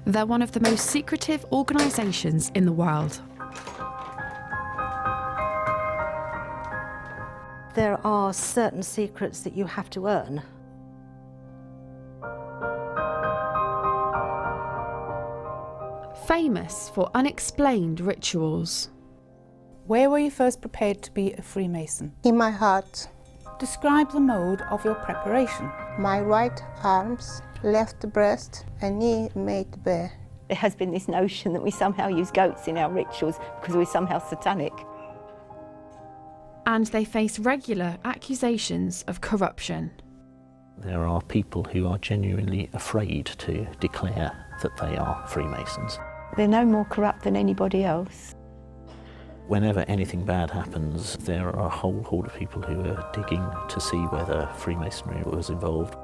They're one of the most secretive organisations in the world. There are certain secrets that you have to earn. Famous for unexplained rituals. Where were you first prepared to be a Freemason? In my heart. Describe the mode of your preparation. My right arms, left breast and knee made bare. There has been this notion that we somehow use goats in our rituals because we're somehow satanic. And they face regular accusations of corruption. There are people who are genuinely afraid to declare that they are Freemasons. They're no more corrupt than anybody else. Whenever anything bad happens, there are a whole horde of people who are digging to see whether Freemasonry was involved.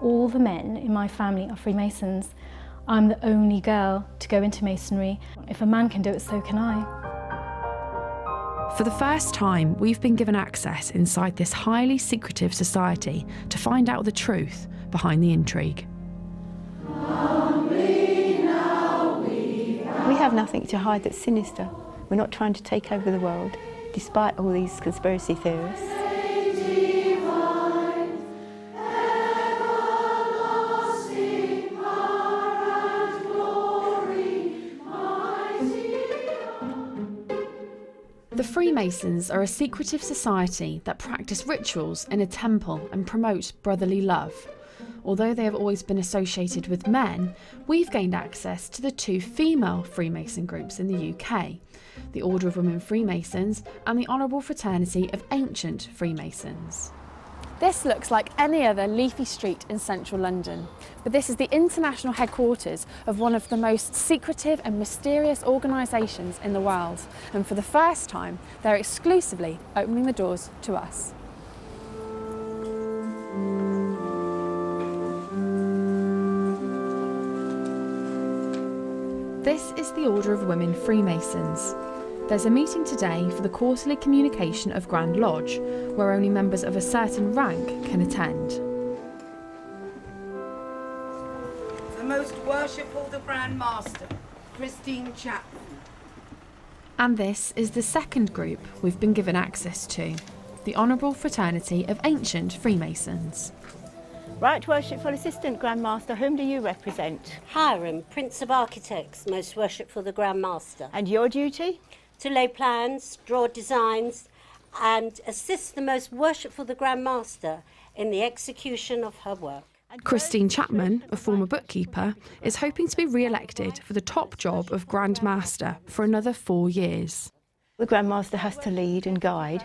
All the men in my family are Freemasons. I'm the only girl to go into Masonry. If a man can do it, so can I. For the first time, we've been given access inside this highly secretive society to find out the truth behind the intrigue. We have nothing to hide that's sinister. We're not trying to take over the world, despite all these conspiracy theorists. The Freemasons are a secretive society that practice rituals in a temple and promote brotherly love. Although they have always been associated with men, we've gained access to the two female Freemason groups in the UK, the Order of Women Freemasons and the Honourable Fraternity of Ancient Freemasons. This looks like any other leafy street in central London, but this is the international headquarters of one of the most secretive and mysterious organisations in the world, and for the first time they're exclusively opening the doors to us. This is the Order of Women Freemasons. There's a meeting today for the quarterly communication of Grand Lodge, where only members of a certain rank can attend. The Most Worshipful the Grand Master, Christine Chapman. And this is the second group we've been given access to, the Honourable Fraternity of Ancient Freemasons. Right Worshipful Assistant Grand Master, whom do you represent? Hiram, Prince of Architects, Most Worshipful the Grand Master. And your duty? To lay plans, draw designs and assist the Most Worshipful the Grand Master in the execution of her work. Christine Chapman, a former bookkeeper, is hoping to be re-elected for the top job of Grand Master for another 4 years. The Grand Master has to lead and guide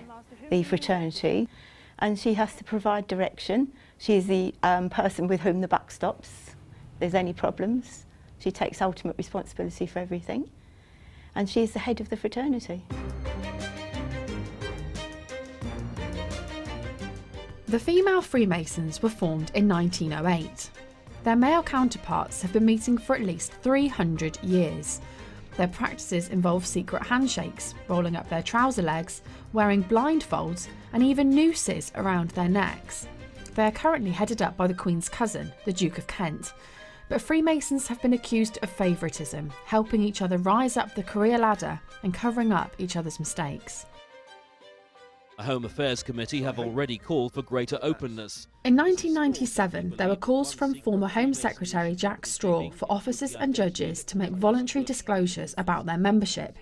the fraternity, and she has to provide direction. She's the person with whom the buck stops. If there's any problems, she takes ultimate responsibility for everything. And she's the head of the fraternity. The female Freemasons were formed in 1908. Their male counterparts have been meeting for at least 300 years. Their practices involve secret handshakes, rolling up their trouser legs, wearing blindfolds, and even nooses around their necks. They are currently headed up by the Queen's cousin, the Duke of Kent. But Freemasons have been accused of favouritism, helping each other rise up the career ladder and covering up each other's mistakes. The Home Affairs Committee have already called for greater openness. In 1997, there were calls from former Home Secretary Jack Straw for officers and judges to make voluntary disclosures about their membership.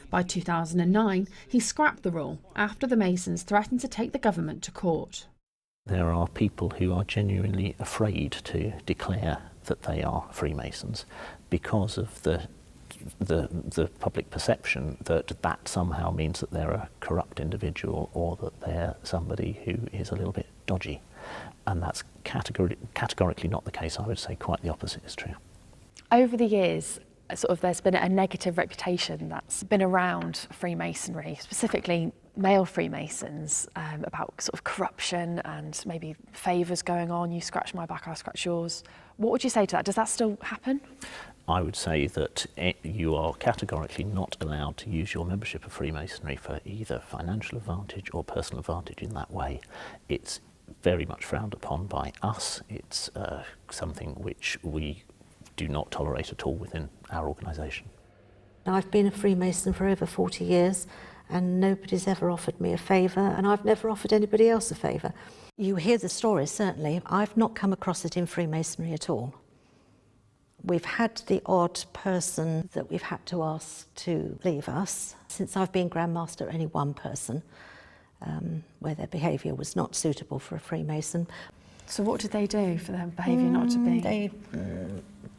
By 2009, he scrapped the rule after the Masons threatened to take the government to court. There are people who are genuinely afraid to declare that they are Freemasons because of the public perception that that somehow means that they're a corrupt individual or that they're somebody who is a little bit dodgy. And that's categorically not the case. I would say quite the opposite is true. Over the years, there's been a negative reputation that's been around Freemasonry, specifically male Freemasons, about corruption and maybe favours going on. You scratch my back, I scratch yours. What would you say to that? Does that still happen? I would say that you are categorically not allowed to use your membership of Freemasonry for either financial advantage or personal advantage in that way. It's very much frowned upon by us. It's something which we do not tolerate at all within our organisation. I've been a Freemason for over 40 years and nobody's ever offered me a favour, and I've never offered anybody else a favour. You hear the stories, certainly. I've not come across it in Freemasonry at all. We've had the odd person that we've had to ask to leave us. Since I've been Grand Master, only one person, where their behaviour was not suitable for a Freemason. So what did they do for their behaviour not to be? They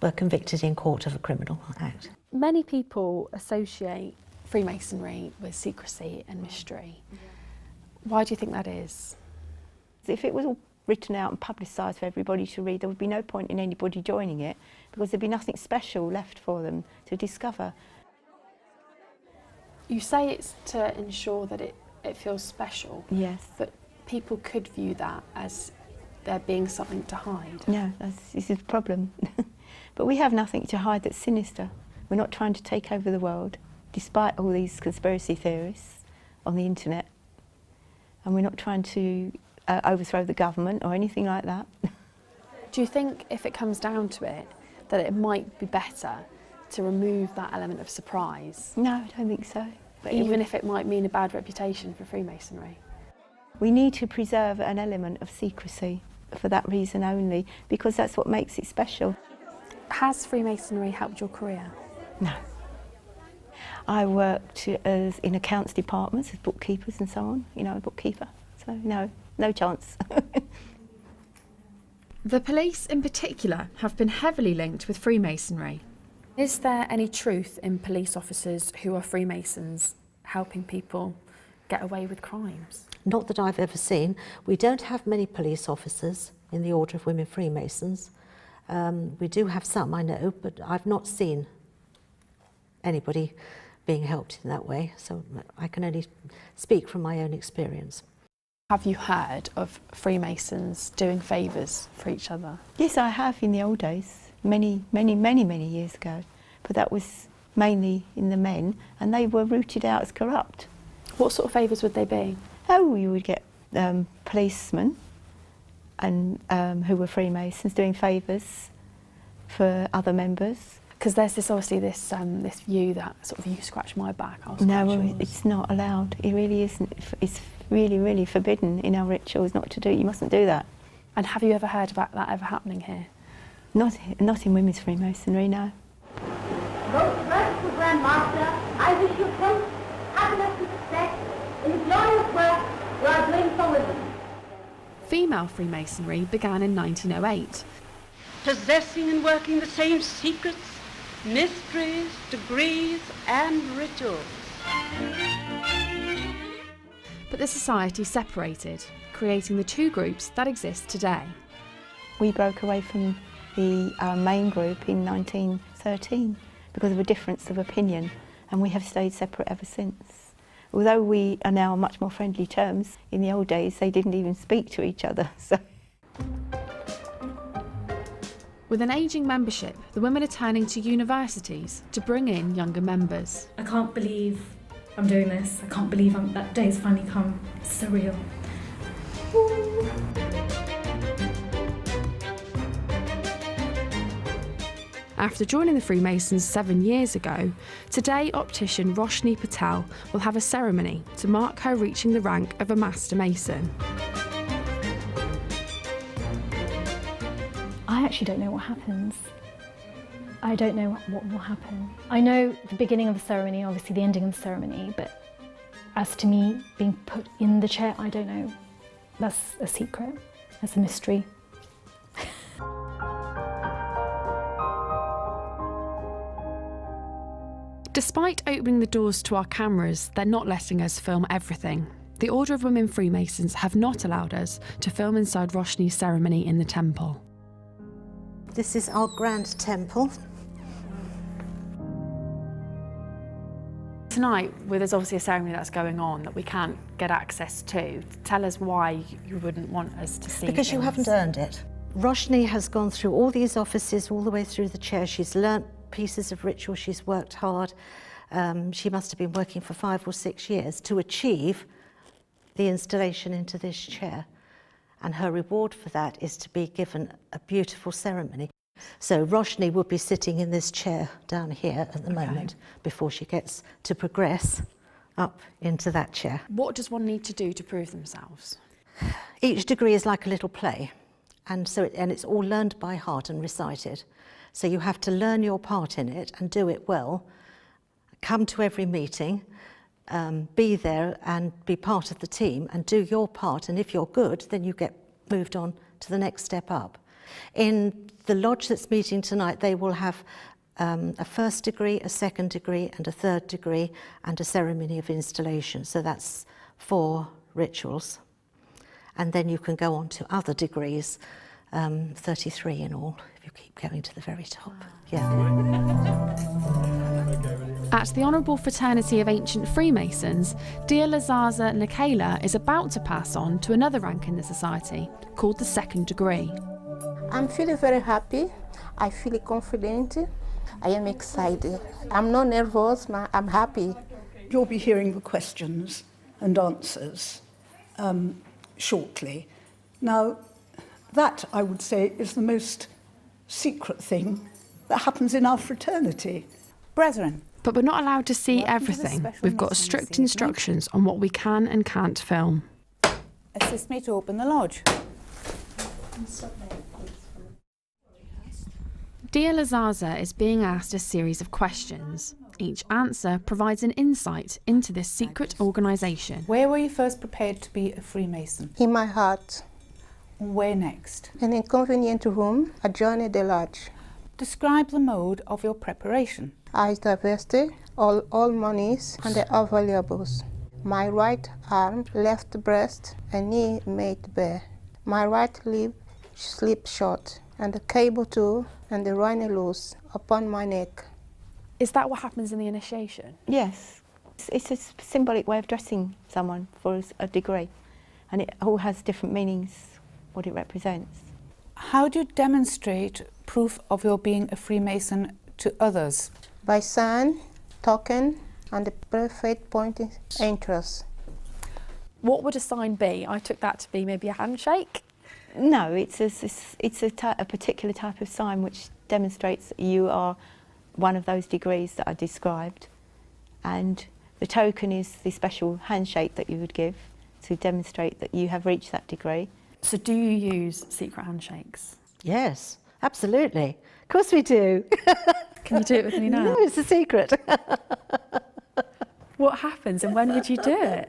were convicted in court of a criminal act. Many people associate Freemasonry with secrecy and mystery. Why do you think that is? If it was all written out and publicised for everybody to read, there would be no point in anybody joining it, because there'd be nothing special left for them to discover. You say it's to ensure that it feels special. Yes. But people could view that as there being something to hide. No, this is the problem. But we have nothing to hide that's sinister. We're not trying to take over the world, despite all these conspiracy theorists on the internet. And we're not trying to overthrow the government or anything like that. Do you think, if it comes down to it, that it might be better to remove that element of surprise? No, I don't think so. But even if it might mean a bad reputation for Freemasonry? We need to preserve an element of secrecy for that reason only, because that's what makes it special. Has Freemasonry helped your career? No. I worked in accounts departments as bookkeepers and so on, you know, a bookkeeper. So no chance. The police in particular have been heavily linked with Freemasonry. Is there any truth in police officers who are Freemasons helping people get away with crimes? Not that I've ever seen. We don't have many police officers in the Order of Women Freemasons. We do have some, I know, but I've not seen anybody being helped in that way, so I can only speak from my own experience. Have you heard of Freemasons doing favours for each other? Yes, I have in the old days, many years ago, but that was mainly in the men, and they were rooted out as corrupt. What sort of favours would they be? Oh, you would get policemen and who were Freemasons doing favours for other members. Because there's this view that sort of, you scratch my back, I'll scratch yours. It's not allowed. It really isn't. It's really forbidden in our rituals not to do. You mustn't do that. And have you ever heard about that ever happening here? Not in women's Freemasonry, no. Most merciful Grand Master, I wish you health, happiness and success in the glorious work you are doing for women. Female Freemasonry began in 1908. Possessing and working the same secrets, mysteries, degrees and rituals. But the society separated, creating the two groups that exist today. We broke away from the main group in 1913 because of a difference of opinion, and we have stayed separate ever since. Although we are now on much more friendly terms, in the old days they didn't even speak to each other. So. With an ageing membership, the women are turning to universities to bring in younger members. I can't believe I'm doing this. I can't believe that day's finally come. It's surreal. After joining the Freemasons 7 years ago, today optician Roshni Patel will have a ceremony to mark her reaching the rank of a Master Mason. I actually don't know what happens. I don't know what will happen. I know the beginning of the ceremony, obviously the ending of the ceremony, but as to me being put in the chair, I don't know. That's a secret. That's a mystery. Despite opening the doors to our cameras, they're not letting us film everything. The Order of Women Freemasons have not allowed us to film inside Roshni's ceremony in the temple. This is our grand temple. Tonight, there's obviously a ceremony that's going on that we can't get access to. Tell us why you wouldn't want us to see Because you haven't earned it. Roshni has gone through all these offices, all the way through the chair. She's learnt pieces of ritual, she's worked hard. She must have been working for 5 or 6 years to achieve the installation into this chair. And her reward for that is to be given a beautiful ceremony. So Roshni would be sitting in this chair down here at the moment before she gets to progress up into that chair. What does one need to do to prove themselves? Each degree is like a little play, and it's all learned by heart and recited. So you have to learn your part in it and do it well, come to every meeting, be there and be part of the team and do your part, and if you're good, then you get moved on to the next step up. In the lodge that's meeting tonight, they will have a first degree, a second degree and a third degree and a ceremony of installation. So that's 4 rituals. And then you can go on to other degrees, 33 in all, if you keep going to the very top. Yeah. At the Honourable Fraternity of Ancient Freemasons, dear Lazaza Nikela is about to pass on to another rank in the society, called the second degree. I'm feeling very happy. I feel confident. I am excited. I'm not nervous, I'm happy. You'll be hearing the questions and answers shortly. Now, that, I would say, is the most secret thing that happens in our fraternity. Brethren. But we're not allowed to see everything. We've got strict instructions on what we can and can't film. Assist me to open the lodge. Dear Lazaza is being asked a series of questions. Each answer provides an insight into this secret organisation. Where were you first prepared to be a Freemason? In my heart. Where next? In an inconvenient room, I joined the lodge. Describe the mode of your preparation. I divested all monies and the valuables. My right arm, left breast, and knee made bare. My right lip slipped short, and the cable too, and the ran loose upon my neck. Is that what happens in the initiation? Yes. It's a symbolic way of dressing someone for a degree, and it all has different meanings, what it represents. How do you demonstrate proof of your being a Freemason to others? By sign, token, and the perfect pointing interest. What would a sign be? I took that to be maybe a handshake. No, it's a particular type of sign which demonstrates that you are one of those degrees that I described, and the token is the special handshake that you would give to demonstrate that you have reached that degree. So do you use secret handshakes? Yes, absolutely. Of course we do. Can you do it with me now? No, it's a secret. What happens and when would you do it?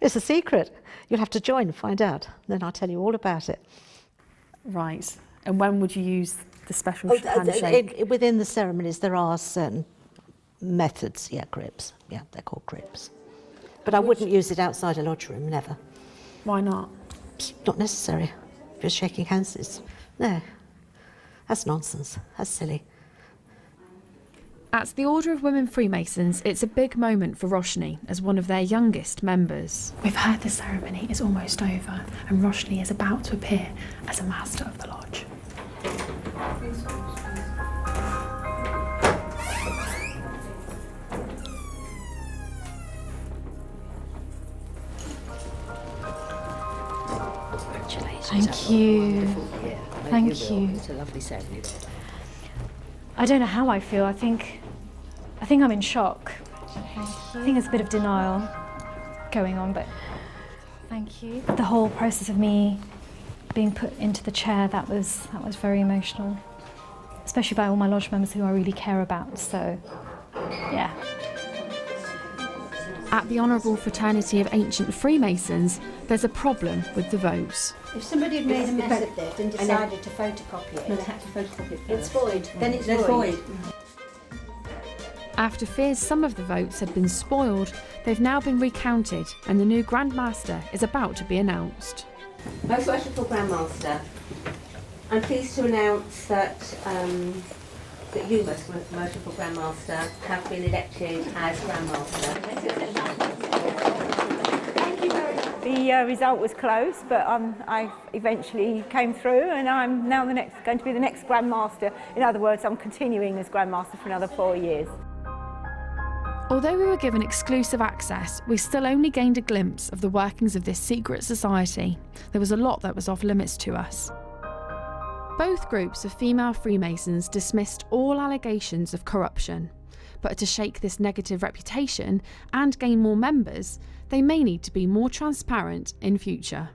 It's a secret. You'll have to join and find out. Then I'll tell you all about it. Right. And when would you use the special handshake? Within the ceremonies, there are certain methods. Yeah, grips. Yeah, they're called grips. But I wouldn't use it outside a lodge room, never. Why not? It's not necessary. If you're shaking hands, no. That's nonsense. That's silly. At the Order of Women Freemasons, it's a big moment for Roshni as one of their youngest members. We've heard the ceremony is almost over and Roshni is about to appear as a master of the lodge. Congratulations. Thank you. Thank you. It's a lovely ceremony. I don't know how I feel. I think I'm in shock. I think there's a bit of denial going on, but thank you. The whole process of me being put into the chair, that was very emotional, especially by all my lodge members who I really care about. So, yeah. At the Honourable Fraternity of Ancient Freemasons, there's a problem with the votes. If somebody had made a mess of it and decided to photocopy it, they had to photocopy it. It's void. Then it's void. After fears some of the votes had been spoiled, they've now been recounted and the new Grand Master is about to be announced. Most Worshipful Grand Master, I'm pleased to announce that you, Most Worshipful Grand Master, have been elected as Grand Master. The result was close, but I eventually came through, and I'm now going to be the next Grand Master. In other words, I'm continuing as Grand Master for another 4 years. Although we were given exclusive access, we still only gained a glimpse of the workings of this secret society. There was a lot that was off limits to us. Both groups of female Freemasons dismissed all allegations of corruption, but to shake this negative reputation and gain more members, they may need to be more transparent in future.